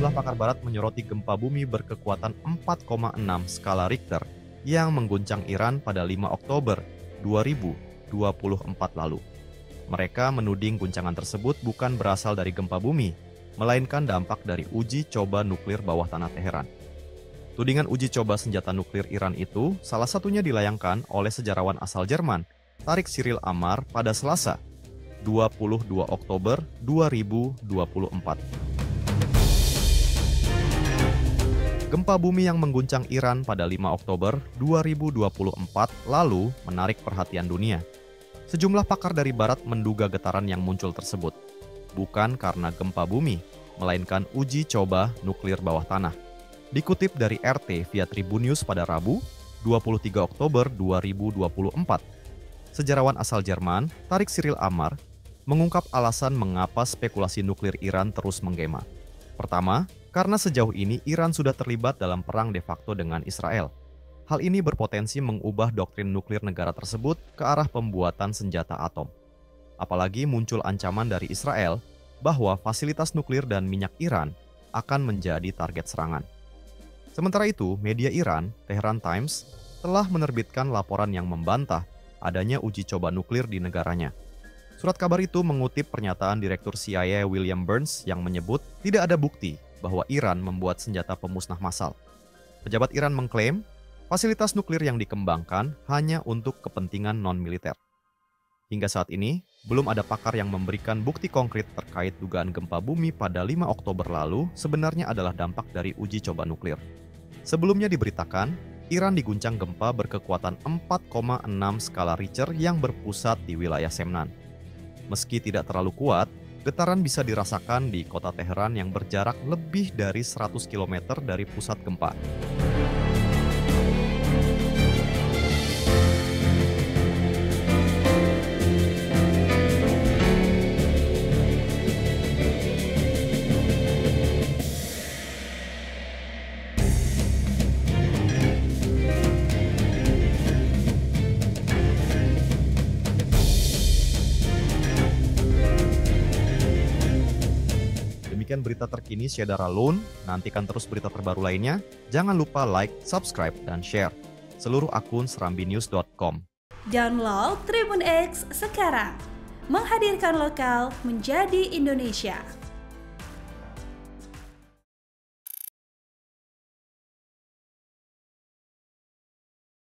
sejumlah pakar barat menyoroti gempa bumi berkekuatan 4,6 skala Richter yang mengguncang Iran pada 5 Oktober 2024 lalu. Mereka menuding guncangan tersebut bukan berasal dari gempa bumi, melainkan dampak dari uji coba nuklir bawah tanah Teheran. Tudingan uji coba senjata nuklir Iran itu salah satunya dilayangkan oleh sejarawan asal Jerman, Tariq Cyril Amar pada Selasa, 22 Oktober 2024. Gempa bumi yang mengguncang Iran pada 5 Oktober 2024 lalu menarik perhatian dunia. Sejumlah pakar dari barat menduga getaran yang muncul tersebut bukan karena gempa bumi, melainkan uji coba nuklir bawah tanah. Dikutip dari RT via Tribun News pada Rabu, 23 Oktober 2024, sejarawan asal Jerman, Tariq Cyril Amar, mengungkap alasan mengapa spekulasi nuklir Iran terus menggema. Pertama, karena sejauh ini Iran sudah terlibat dalam perang de facto dengan Israel. Hal ini berpotensi mengubah doktrin nuklir negara tersebut ke arah pembuatan senjata atom. Apalagi muncul ancaman dari Israel bahwa fasilitas nuklir dan minyak Iran akan menjadi target serangan. Sementara itu, media Iran, Tehran Times, telah menerbitkan laporan yang membantah adanya uji coba nuklir di negaranya. Surat kabar itu mengutip pernyataan Direktur CIA William Burns yang menyebut tidak ada bukti bahwa Iran membuat senjata pemusnah massal. Pejabat Iran mengklaim fasilitas nuklir yang dikembangkan hanya untuk kepentingan non-militer. Hingga saat ini, belum ada pakar yang memberikan bukti konkret terkait dugaan gempa bumi pada 5 Oktober lalu sebenarnya adalah dampak dari uji coba nuklir. Sebelumnya diberitakan, Iran diguncang gempa berkekuatan 4,6 skala Richter yang berpusat di wilayah Semnan. Meski tidak terlalu kuat, getaran bisa dirasakan di kota Teheran yang berjarak lebih dari 100 km dari pusat gempa. Demikian berita terkini Syedara Lone. Nantikan terus berita terbaru lainnya. Jangan lupa like, subscribe, dan share seluruh akun serambinews.com. Download Tribun X sekarang. Menghadirkan lokal menjadi Indonesia.